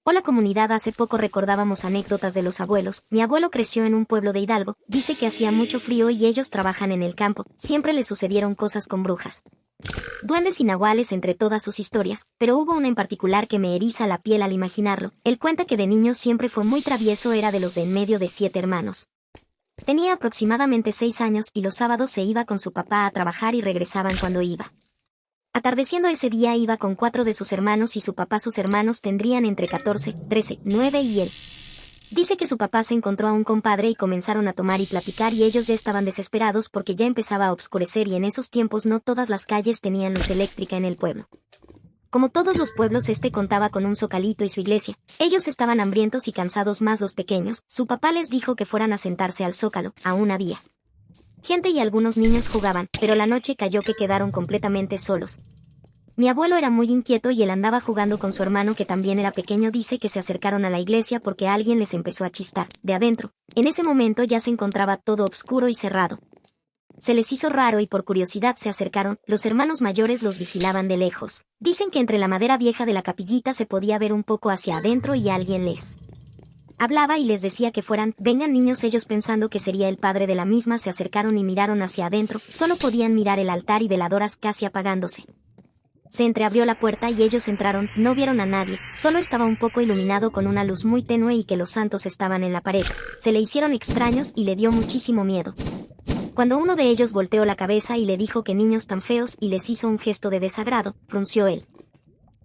Hola comunidad, hace poco recordábamos anécdotas de los abuelos. Mi abuelo creció en un pueblo de Hidalgo, dice que hacía mucho frío y ellos trabajan en el campo, siempre le sucedieron cosas con brujas, duendes y nahuales entre todas sus historias, pero hubo una en particular que me eriza la piel al imaginarlo. Él cuenta que de niño siempre fue muy travieso, era de los de en medio de 7 hermanos. Tenía aproximadamente 6 años y los sábados se iba con su papá a trabajar y regresaban cuando iba. Atardeciendo ese día iba con 4 de sus hermanos y su papá. Sus hermanos tendrían entre 14, 13, 9 y él. Dice que su papá se encontró a un compadre y comenzaron a tomar y platicar y ellos ya estaban desesperados porque ya empezaba a oscurecer y en esos tiempos no todas las calles tenían luz eléctrica en el pueblo. Como todos los pueblos, este contaba con un zocalito y su iglesia. Ellos estaban hambrientos y cansados, más los pequeños. Su papá les dijo que fueran a sentarse al zócalo, aún había gente y algunos niños jugaban, pero la noche cayó que quedaron completamente solos. Mi abuelo era muy inquieto y él andaba jugando con su hermano que también era pequeño. Dice que se acercaron a la iglesia porque alguien les empezó a chistar, de adentro. En ese momento ya se encontraba todo oscuro y cerrado. Se les hizo raro y por curiosidad se acercaron. Los hermanos mayores los vigilaban de lejos. Dicen que entre la madera vieja de la capillita se podía ver un poco hacia adentro y alguien les hablaba y les decía que fueran. Vengan niños. Ellos, pensando que sería el padre de la misma, se acercaron y miraron hacia adentro. Solo podían mirar el altar y veladoras casi apagándose. Se entreabrió la puerta y ellos entraron. No vieron a nadie, solo estaba un poco iluminado con una luz muy tenue y que los santos estaban en la pared. Se le hicieron extraños y le dio muchísimo miedo. Cuando uno de ellos volteó la cabeza y le dijo que niños tan feos y les hizo un gesto de desagrado, frunció el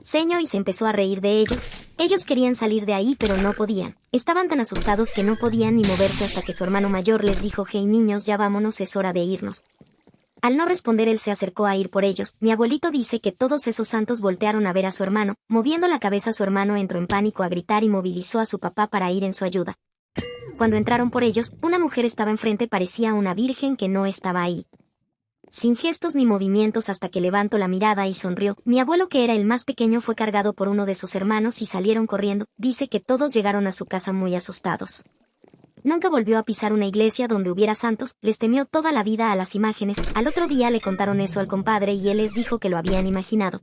ceño y se empezó a reír de ellos. Ellos querían salir de ahí pero no podían. Estaban tan asustados que no podían ni moverse hasta que su hermano mayor les dijo: «Hey niños, ya vámonos, es hora de irnos». Al no responder, él se acercó a ir por ellos. Mi abuelito dice que todos esos santos voltearon a ver a su hermano. Moviendo la cabeza, su hermano entró en pánico a gritar y movilizó a su papá para ir en su ayuda. Cuando entraron por ellos, una mujer estaba enfrente, parecía una virgen que no estaba ahí. Sin gestos ni movimientos, hasta que levantó la mirada y sonrió. Mi abuelo, que era el más pequeño, fue cargado por uno de sus hermanos y salieron corriendo. Dice que todos llegaron a su casa muy asustados. Nunca volvió a pisar una iglesia donde hubiera santos, les temió toda la vida a las imágenes. Al otro día le contaron eso al compadre y él les dijo que lo habían imaginado.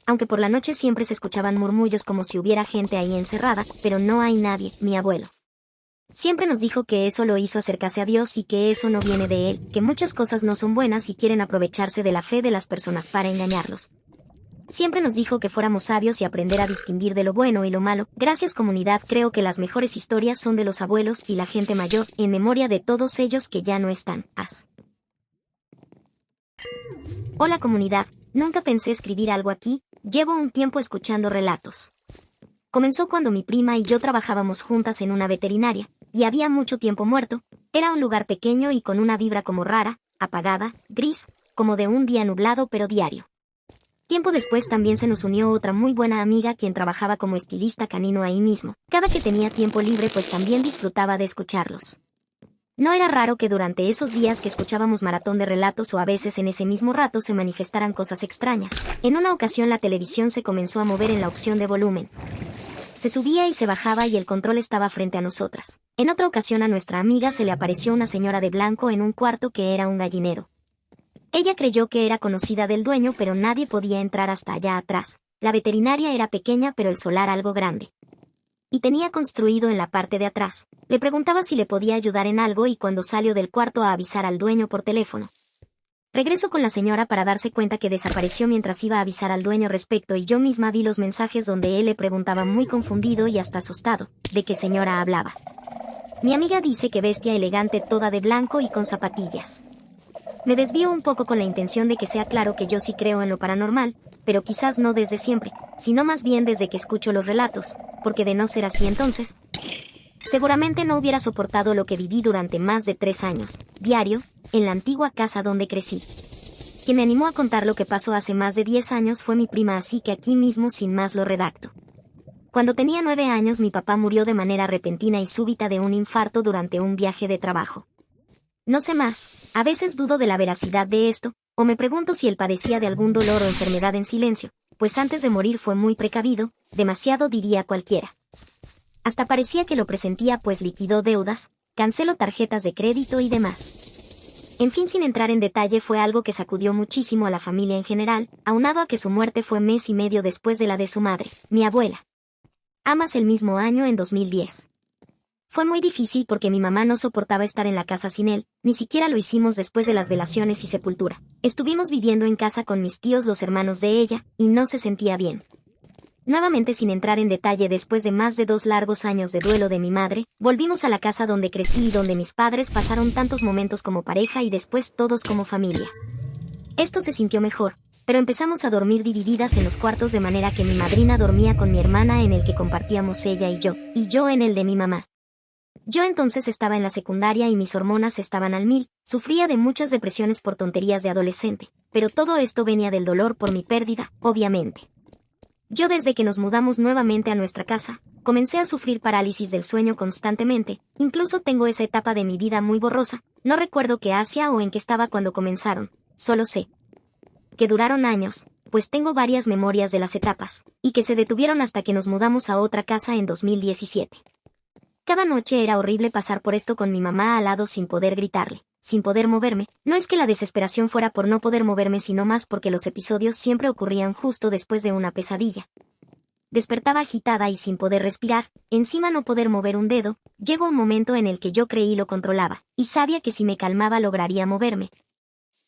Aunque por la noche siempre se escuchaban murmullos como si hubiera gente ahí encerrada, pero no hay nadie. Mi abuelo siempre nos dijo que eso lo hizo acercarse a Dios y que eso no viene de él, que muchas cosas no son buenas y quieren aprovecharse de la fe de las personas para engañarlos. Siempre nos dijo que fuéramos sabios y aprender a distinguir de lo bueno y lo malo. Gracias comunidad, creo que las mejores historias son de los abuelos y la gente mayor, en memoria de todos ellos que ya no están. Hola comunidad, nunca pensé escribir algo aquí. Llevo un tiempo escuchando relatos. Comenzó cuando mi prima y yo trabajábamos juntas en una veterinaria, y había mucho tiempo muerto. Era un lugar pequeño y con una vibra como rara, apagada, gris, como de un día nublado pero diario. Tiempo después también se nos unió otra muy buena amiga quien trabajaba como estilista canino ahí mismo. Cada que tenía tiempo libre pues también disfrutaba de escucharlos. No era raro que durante esos días que escuchábamos maratón de relatos o a veces en ese mismo rato se manifestaran cosas extrañas. En una ocasión la televisión se comenzó a mover en la opción de volumen. Se subía y se bajaba y el control estaba frente a nosotras. En otra ocasión a nuestra amiga se le apareció una señora de blanco en un cuarto que era un gallinero. Ella creyó que era conocida del dueño, pero nadie podía entrar hasta allá atrás. La veterinaria era pequeña pero el solar algo grande. Y tenía construido en la parte de atrás. Le preguntaba si le podía ayudar en algo y cuando salió del cuarto a avisar al dueño por teléfono. Regresó con la señora para darse cuenta que desapareció mientras iba a avisar al dueño respecto y yo misma vi los mensajes donde él le preguntaba muy confundido y hasta asustado, ¿de qué señora hablaba? Mi amiga dice que bestia elegante toda de blanco y con zapatillas. Me desvío un poco con la intención de que sea claro que yo sí creo en lo paranormal, pero quizás no desde siempre, sino más bien desde que escucho los relatos, porque de no ser así entonces, seguramente no hubiera soportado lo que viví durante más de 3 años, diario, en la antigua casa donde crecí. Quien me animó a contar lo que pasó hace más de 10 años fue mi prima, así que aquí mismo sin más lo redacto. Cuando tenía 9 años mi papá murió de manera repentina y súbita de un infarto durante un viaje de trabajo. No sé más, a veces dudo de la veracidad de esto, o me pregunto si él padecía de algún dolor o enfermedad en silencio, pues antes de morir fue muy precavido, demasiado diría cualquiera. Hasta parecía que lo presentía pues liquidó deudas, canceló tarjetas de crédito y demás. En fin, sin entrar en detalle, fue algo que sacudió muchísimo a la familia en general, aunado a que su muerte fue mes y medio después de la de su madre, mi abuela. Amas el mismo año en 2010. Fue muy difícil porque mi mamá no soportaba estar en la casa sin él, ni siquiera lo hicimos después de las velaciones y sepultura. Estuvimos viviendo en casa con mis tíos, los hermanos de ella, y no se sentía bien. Nuevamente, sin entrar en detalle, después de más de 2 largos años de duelo de mi madre, volvimos a la casa donde crecí y donde mis padres pasaron tantos momentos como pareja y después todos como familia. Esto se sintió mejor, pero empezamos a dormir divididas en los cuartos, de manera que mi madrina dormía con mi hermana en el que compartíamos ella y yo en el de mi mamá. Yo entonces estaba en la secundaria y mis hormonas estaban al 1000, sufría de muchas depresiones por tonterías de adolescente, pero todo esto venía del dolor por mi pérdida, obviamente. Yo, desde que nos mudamos nuevamente a nuestra casa, comencé a sufrir parálisis del sueño constantemente. Incluso tengo esa etapa de mi vida muy borrosa, no recuerdo qué hacía o en qué estaba cuando comenzaron, solo sé que duraron años, pues tengo varias memorias de las etapas, y que se detuvieron hasta que nos mudamos a otra casa en 2017. Cada noche era horrible pasar por esto con mi mamá al lado sin poder gritarle, sin poder moverme. No es que la desesperación fuera por no poder moverme, sino más porque los episodios siempre ocurrían justo después de una pesadilla. Despertaba agitada y sin poder respirar, encima no poder mover un dedo. Llegó un momento en el que yo creí lo controlaba, y sabía que si me calmaba lograría moverme.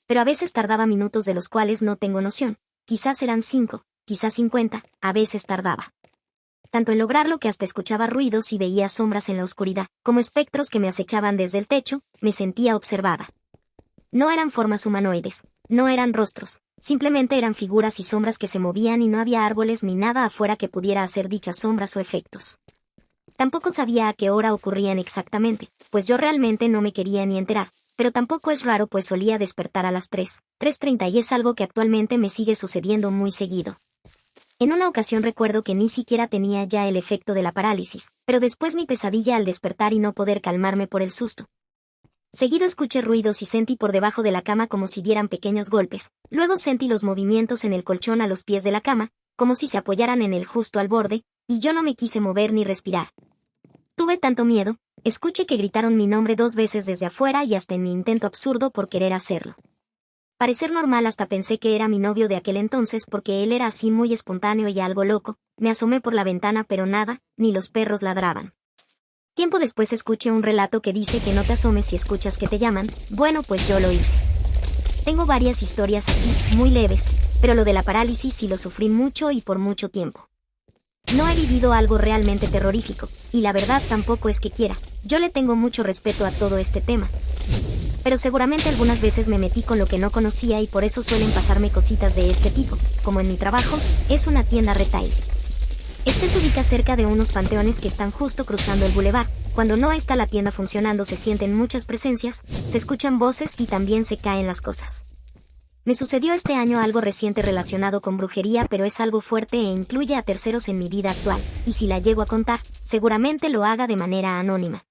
Pero a veces tardaba minutos de los cuales no tengo noción, quizás eran 5, quizás 50, a veces tardaba tanto en lograrlo que hasta escuchaba ruidos y veía sombras en la oscuridad, como espectros que me acechaban desde el techo. Me sentía observada. No eran formas humanoides, no eran rostros, simplemente eran figuras y sombras que se movían y no había árboles ni nada afuera que pudiera hacer dichas sombras o efectos. Tampoco sabía a qué hora ocurrían exactamente, pues yo realmente no me quería ni enterar, pero tampoco es raro pues solía despertar a las 3:30 y es algo que actualmente me sigue sucediendo muy seguido. En una ocasión recuerdo que ni siquiera tenía ya el efecto de la parálisis, pero después mi pesadilla al despertar y no poder calmarme por el susto. Seguido escuché ruidos y sentí por debajo de la cama como si dieran pequeños golpes, luego sentí los movimientos en el colchón a los pies de la cama, como si se apoyaran en él justo al borde, y yo no me quise mover ni respirar. Tuve tanto miedo, escuché que gritaron mi nombre 2 veces desde afuera y hasta en mi intento absurdo por querer hacerlo. Parecer normal, hasta pensé que era mi novio de aquel entonces porque él era así muy espontáneo y algo loco. Me asomé por la ventana pero nada, ni los perros ladraban. Tiempo después escuché un relato que dice que no te asomes si escuchas que te llaman. Bueno, pues yo lo hice. Tengo varias historias así, muy leves, pero lo de la parálisis sí lo sufrí mucho y por mucho tiempo. No he vivido algo realmente terrorífico, y la verdad tampoco es que quiera. Yo le tengo mucho respeto a todo este tema. Pero seguramente algunas veces me metí con lo que no conocía y por eso suelen pasarme cositas de este tipo, como en mi trabajo, es una tienda retail. Este se ubica cerca de unos panteones que están justo cruzando el bulevar. Cuando no está la tienda funcionando se sienten muchas presencias, se escuchan voces y también se caen las cosas. Me sucedió este año algo reciente relacionado con brujería, pero es algo fuerte e incluye a terceros en mi vida actual, y si la llego a contar, seguramente lo haga de manera anónima.